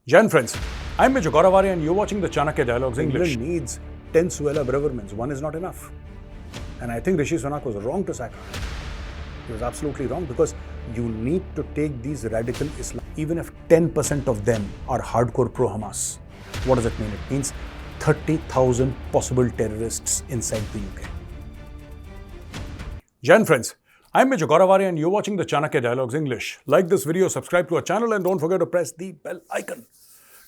Jan friends, I'm Major Gaurav Arya and you're watching the Chanakya Dialogues English. England needs 10 Suella Bravermans. One is not enough. And I think Rishi Sunak was wrong to sack her. He was absolutely wrong because you need to take these radical Islam, even if 10% of them are hardcore pro-Hamas. What does it mean? It means 30,000 possible terrorists inside the UK. Jan friends, I'm Major Gaurav Arya and you're watching the Chanakya Dialogues English. Like this video, subscribe to our channel and don't forget to press the bell icon.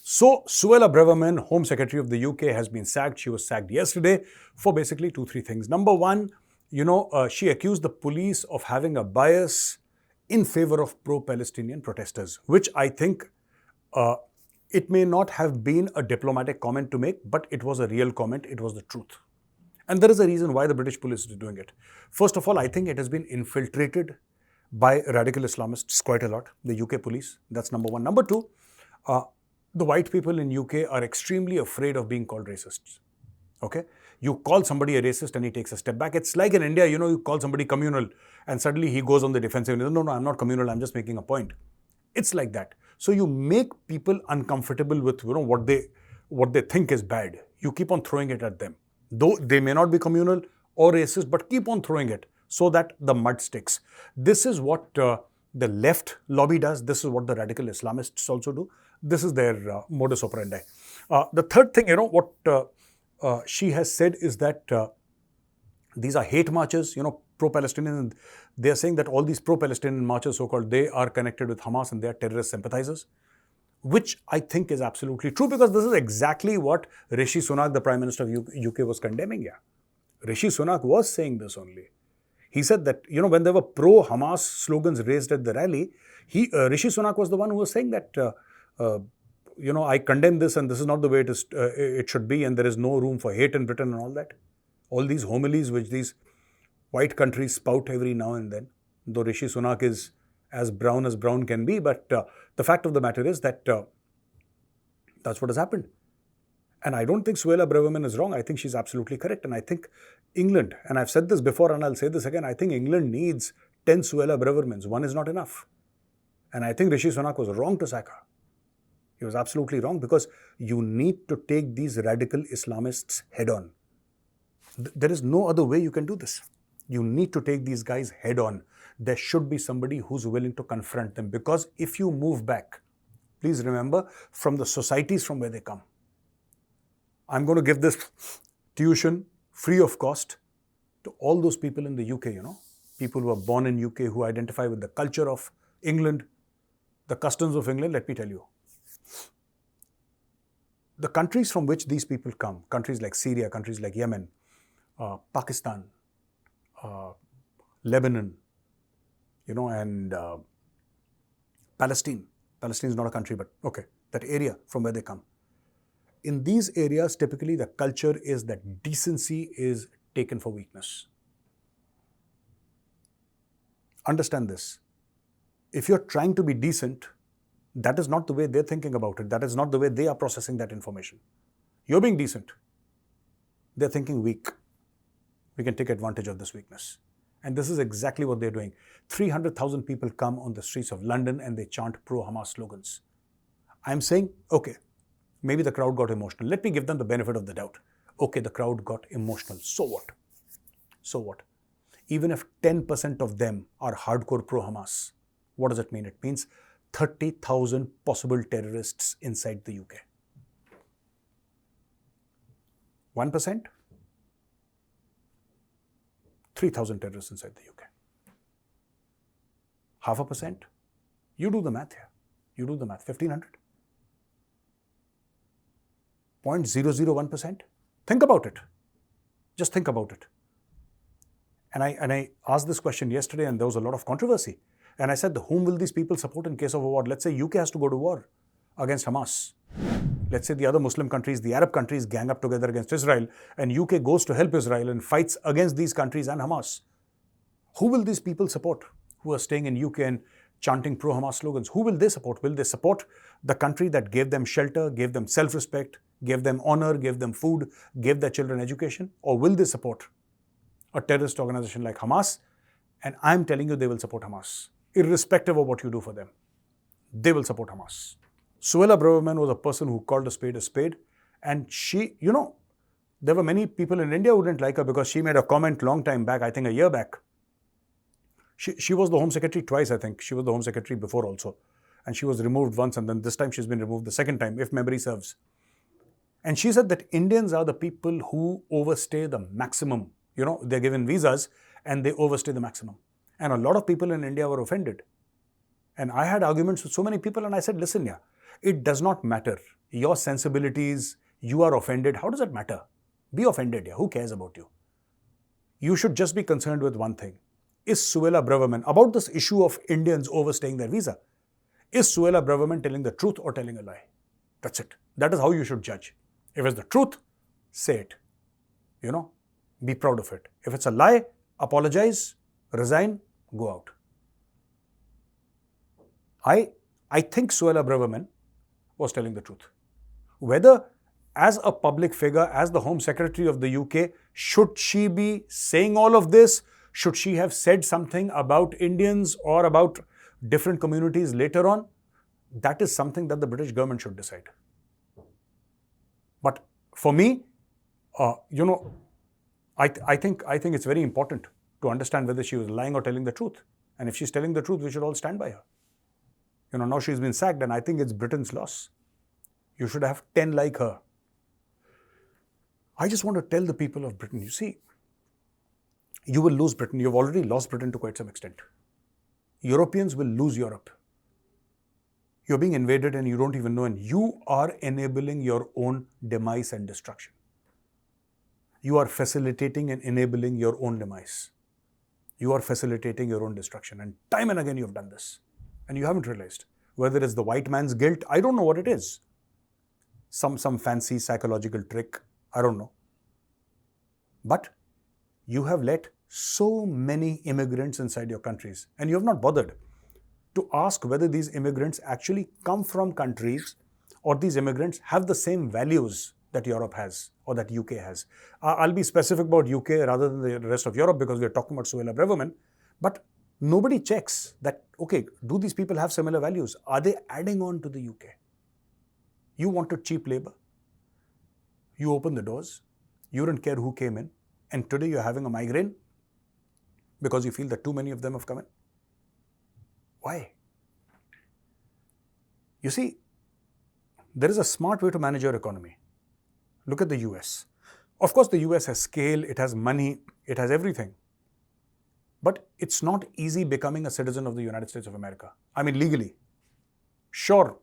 So, Suella Braverman, Home Secretary of the UK, has been sacked. She was sacked yesterday for basically 2-3 things. Number one, she accused the police of having a bias in favor of pro-Palestinian protesters, which I think it may not have been a diplomatic comment to make, but it was a real comment. It was the truth. And there is a reason why the British police is doing it. First of all, I think it has been infiltrated by radical Islamists quite a lot, the UK police. That's number one. Number two, the white people in UK are extremely afraid of being called racists. Okay? You call somebody a racist and he takes a step back. It's like in India, you call somebody communal and suddenly he goes on the defensive. No, I'm not communal. I'm just making a point. It's like that. So you make people uncomfortable with what they think is bad. You keep on throwing it at them. Though they may not be communal or racist, but keep on throwing it so that the mud sticks. This is what the left lobby does. This is what the radical Islamists also do. This is their modus operandi. The third thing, what she has said is that these are hate marches, pro-Palestinian. They are saying that all these pro-Palestinian marches, so-called, they are connected with Hamas and they are terrorist sympathizers, which I think is absolutely true because this is exactly what Rishi Sunak, the Prime Minister of UK, was condemning here. Rishi Sunak was saying this only. He said that, when there were pro-Hamas slogans raised at the rally, Rishi Sunak was the one who was saying that, I condemn this and this is not the way it should be and there is no room for hate in Britain and all that. All these homilies which these white countries spout every now and then, though Rishi Sunak is as brown can be, but the fact of the matter is that that's what has happened. And I don't think Suella Braverman is wrong. I think she's absolutely correct. And I think England, and I've said this before and I'll say this again, I think England needs 10 Suella Bravermans. One is not enough. And I think Rishi Sunak was wrong to sack her. He was absolutely wrong because you need to take these radical Islamists head on. There is no other way you can do this. You need to take these guys head on. There should be somebody who's willing to confront them because if you move back, please remember, from the societies from where they come. I'm going to give this tuition free of cost to all those people in the UK, people who are born in UK, who identify with the culture of England, the customs of England. Let me tell you, the countries from which these people come, countries like Syria, countries like Yemen, Pakistan, Lebanon, and Palestine. Palestine is not a country, but okay, that area from where they come. In these areas, typically the culture is that decency is taken for weakness. Understand this. If you're trying to be decent, that is not the way they're thinking about it. That is not the way they are processing that information. You're being decent. They're thinking weak. We can take advantage of this weakness. And this is exactly what they're doing. 300,000 people come on the streets of London and they chant pro-Hamas slogans. I'm saying, okay, maybe the crowd got emotional. Let me give them the benefit of the doubt. Okay, the crowd got emotional. So what? So what? Even if 10% of them are hardcore pro-Hamas, what does it mean? It means 30,000 possible terrorists inside the UK. 1%? 3,000 terrorists inside the UK. 0.5%? You do the math here. You do the math. 1,500? 0.001%? Think about it. Just think about it. And I asked this question yesterday and there was a lot of controversy. And I said, whom will these people support in case of a war? Let's say UK has to go to war against Hamas. Let's say the other Muslim countries, the Arab countries gang up together against Israel and UK goes to help Israel and fights against these countries and Hamas. Who will these people support who are staying in UK and chanting pro-Hamas slogans? Who will they support? Will they support the country that gave them shelter, gave them self-respect, gave them honor, gave them food, gave their children education? Or will they support a terrorist organization like Hamas? And I'm telling you, they will support Hamas. Irrespective of what you do for them, they will support Hamas. Suella Braverman was a person who called a spade, and she, there were many people in India who didn't like her because she made a comment long time back, I think a year back. She was the Home Secretary twice, I think. She was the Home Secretary before also. And she was removed once, and then this time she's been removed the second time, if memory serves. And she said that Indians are the people who overstay the maximum. They're given visas and they overstay the maximum. And a lot of people in India were offended. And I had arguments with so many people, and I said, listen, it does not matter. Your sensibilities, you are offended. How does that matter? Be offended, who cares about you? You should just be concerned with one thing. Is Suella Braverman, about this issue of Indians overstaying their visa, is Suella Braverman telling the truth or telling a lie? That's it. That is how you should judge. If it's the truth, say it. Be proud of it. If it's a lie, apologize, resign, go out. I think Suella Braverman was telling the truth. Whether as a public figure, as the Home Secretary of the UK, should she be saying all of this? Should she have said something about Indians or about different communities later on? That is something that the British government should decide. But for me, I think it's very important to understand whether she was lying or telling the truth. And if she's telling the truth, we should all stand by her. Now she's been sacked, and I think it's Britain's loss. You should have 10 like her. I just want to tell the people of Britain, you will lose Britain. You've already lost Britain to quite some extent. Europeans will lose Europe. You're being invaded and you don't even know, and you are enabling your own demise and destruction. You are facilitating and enabling your own demise. You are facilitating your own destruction. And time and again you've done this. And you haven't realized. Whether it's the white man's guilt, I don't know what it is. Some fancy psychological trick, I don't know. But you have let so many immigrants inside your countries, and you have not bothered to ask whether these immigrants actually come from countries or these immigrants have the same values that Europe has or that UK has. I'll be specific about UK rather than the rest of Europe because we're talking about Suella Braverman, but nobody checks that, okay, do these people have similar values? Are they adding on to the UK? You wanted cheap labor. You opened the doors. You didn't care who came in. And today you're having a migraine because you feel that too many of them have come in. Why? You see, there is a smart way to manage your economy. Look at the US. Of course, the US has scale, it has money, it has everything. But it's not easy becoming a citizen of the United States of America. I mean, legally. Sure,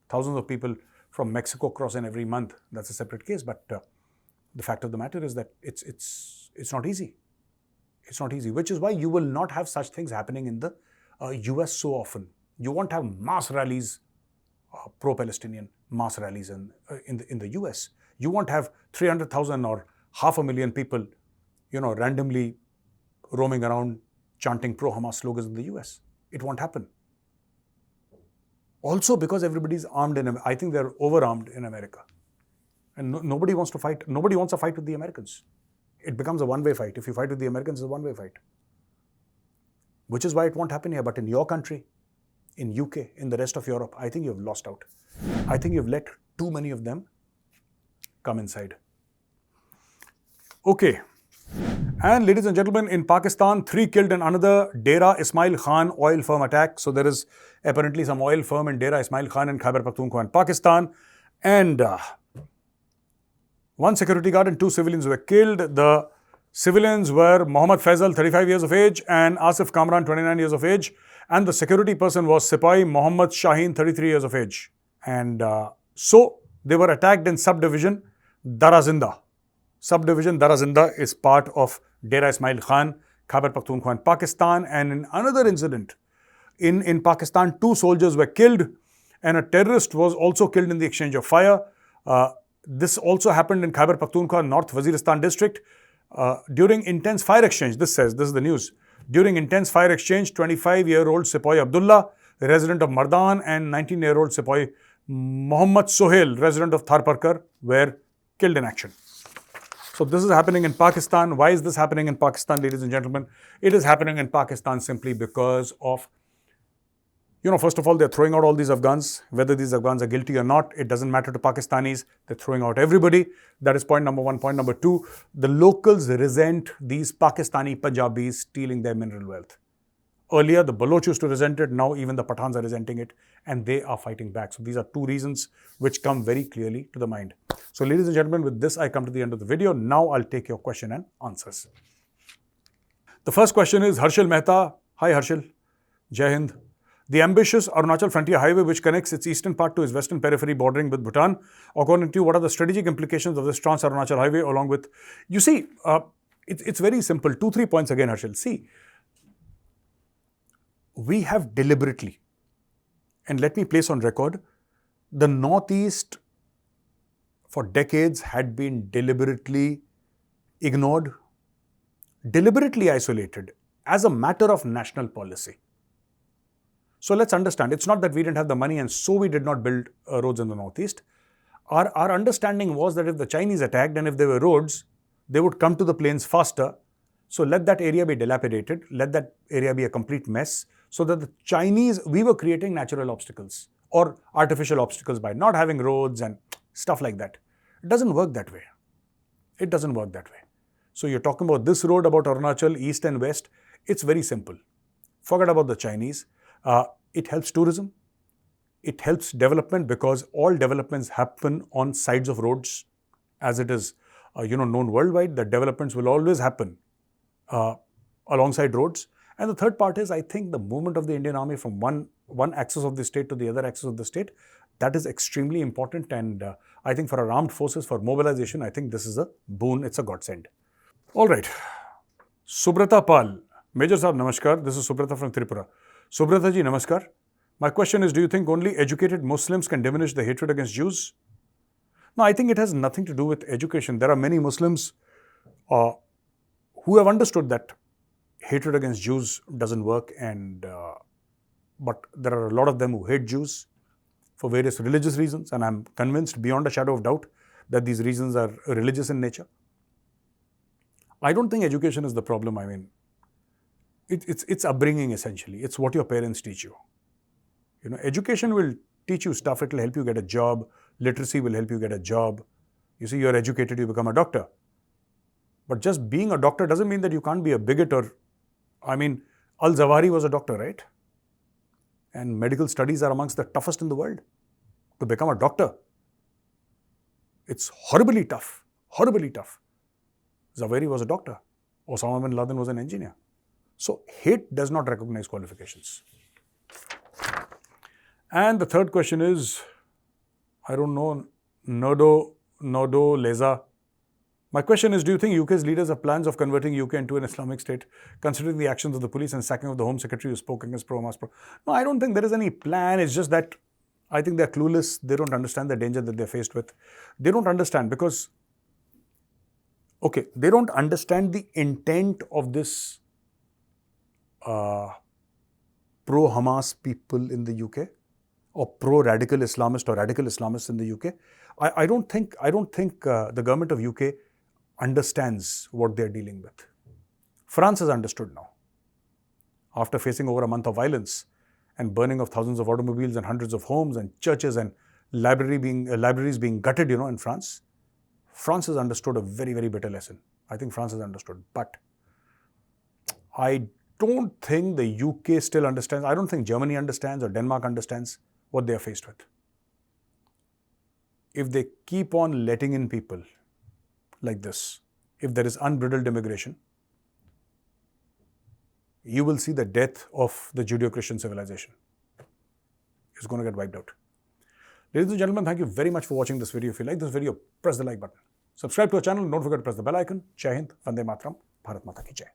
thousands of people from Mexico cross in every month. That's a separate case. But the fact of the matter is that it's not easy. It's not easy, which is why you will not have such things happening in the US so often. You won't have mass rallies, pro-Palestinian mass rallies in the US. You won't have 300,000 or 500,000 people, randomly roaming around chanting pro-Hamas slogans in the US. It won't happen. Also because everybody's armed I think they're over-armed in America. And nobody wants to fight. Nobody wants a fight with the Americans. It becomes a one-way fight. If you fight with the Americans, it's a one-way fight. Which is why it won't happen here. But in your country, in UK, in the rest of Europe, I think you've lost out. I think you've let too many of them come inside. Okay. And ladies and gentlemen, in Pakistan, 3 killed in another Dera Ismail Khan oil firm attack. So there is apparently some oil firm in Dera Ismail Khan in Khyber Pakhtunkhwa in Pakistan. And one security guard and 2 civilians were killed. The civilians were Mohammad Faisal, 35 years of age, and Asif Kamran, 29 years of age. And the security person was Sipahi Mohammad Shaheen, 33 years of age. And so they were attacked in subdivision Darazinda. Subdivision Darazinda is part of Dera Ismail Khan, Khyber Pakhtunkhwa in Pakistan. And in another incident in Pakistan, 2 soldiers were killed and a terrorist was also killed in the exchange of fire. This also happened in Khyber Pakhtunkhwa, North Waziristan district. During intense fire exchange, this is the news. During intense fire exchange, 25-year-old Sipahi Abdullah, resident of Mardan, and 19-year-old Sipahi Muhammad Sohail, resident of Tharparkar, were killed in action. So this is happening in Pakistan. Why is this happening in Pakistan, ladies and gentlemen? It is happening in Pakistan simply because of, First of all, they're throwing out all these Afghans. Whether these Afghans are guilty or not, it doesn't matter to Pakistanis. They're throwing out everybody. That is point number one. Point number two, the locals resent these Pakistani Punjabis stealing their mineral wealth. Earlier, the Baloch used to resent it. Now, even the Pathans are resenting it. And they are fighting back. So, these are two reasons which come very clearly to the mind. So, ladies and gentlemen, with this, I come to the end of the video. Now, I'll take your question and answers. The first question is Harshal Mehta. Hi, Harshal. Jai Hind. The ambitious Arunachal Frontier Highway, which connects its eastern part to its western periphery bordering with Bhutan. According to you, what are the strategic implications of this Trans-Arunachal Highway along with... You see, it's very simple. 2-3 points again, Harshal. See, we have deliberately, and let me place on record, the Northeast for decades had been deliberately ignored, deliberately isolated as a matter of national policy. So let's understand, it's not that we didn't have the money and so we did not build roads in the Northeast. Our understanding was that if the Chinese attacked and if there were roads, they would come to the plains faster. So let that area be dilapidated, let that area be a complete mess, so that the Chinese, we were creating natural obstacles or artificial obstacles by not having roads and stuff like that. It doesn't work that way. It doesn't work that way. So you're talking about this road about Arunachal, east and west. It's very simple. Forget about the Chinese. It helps tourism. It helps development because all developments happen on sides of roads. As it is, known worldwide, that developments will always happen alongside roads. And the third part is, I think, the movement of the Indian Army from one axis of the state to the other axis of the state. That is extremely important. And I think for our armed forces, for mobilization, I think this is a boon. It's a godsend. All right. Subrata Pal. Major Sahab, Namaskar. This is Subrata from Tripura. Subrata ji, Namaskar. My question is, do you think only educated Muslims can diminish the hatred against Jews? No, I think it has nothing to do with education. There are many Muslims who have understood that hatred against Jews doesn't work, but there are a lot of them who hate Jews for various religious reasons, and I'm convinced beyond a shadow of doubt that these reasons are religious in nature. I don't think education is the problem. I mean, it's upbringing essentially. It's what your parents teach you. Education will teach you stuff. It will help you get a job. Literacy will help you get a job. You see, you're educated, you become a doctor. But just being a doctor doesn't mean that you can't be a bigot or... I mean, Al-Zawahiri was a doctor, right? And medical studies are amongst the toughest in the world. To become a doctor, it's horribly tough. Horribly tough. Zawahiri was a doctor. Osama bin Laden was an engineer. So, hate does not recognize qualifications. And the third question is, I don't know, Nodo Leza. My question is, do you think UK's leaders have plans of converting UK into an Islamic state, considering the actions of the police and sacking of the Home Secretary who spoke against pro-Hamas? No, I don't think there is any plan. It's just that I think they're clueless. They don't understand the danger that they're faced with. They don't understand because, they don't understand the intent of this pro-Hamas people in the UK or pro-radical Islamist or radical Islamists in the UK. I don't think the government of UK understands what they're dealing with. France has understood now. After facing over a month of violence and burning of thousands of automobiles and hundreds of homes and churches and libraries being gutted, in France, France has understood a very, very bitter lesson. I think France has understood. But I don't think the UK still understands. I don't think Germany understands or Denmark understands what they are faced with. If they keep on letting in people like this, if there is unbridled immigration, you will see the death of the Judeo-Christian civilization. It's going to get wiped out. Ladies and gentlemen, thank you very much for watching this video. If you like this video, press the like button. Subscribe to our channel and don't forget to press the bell icon. Jai Hind, Vande Mataram, Bharat Mata Ki Jai.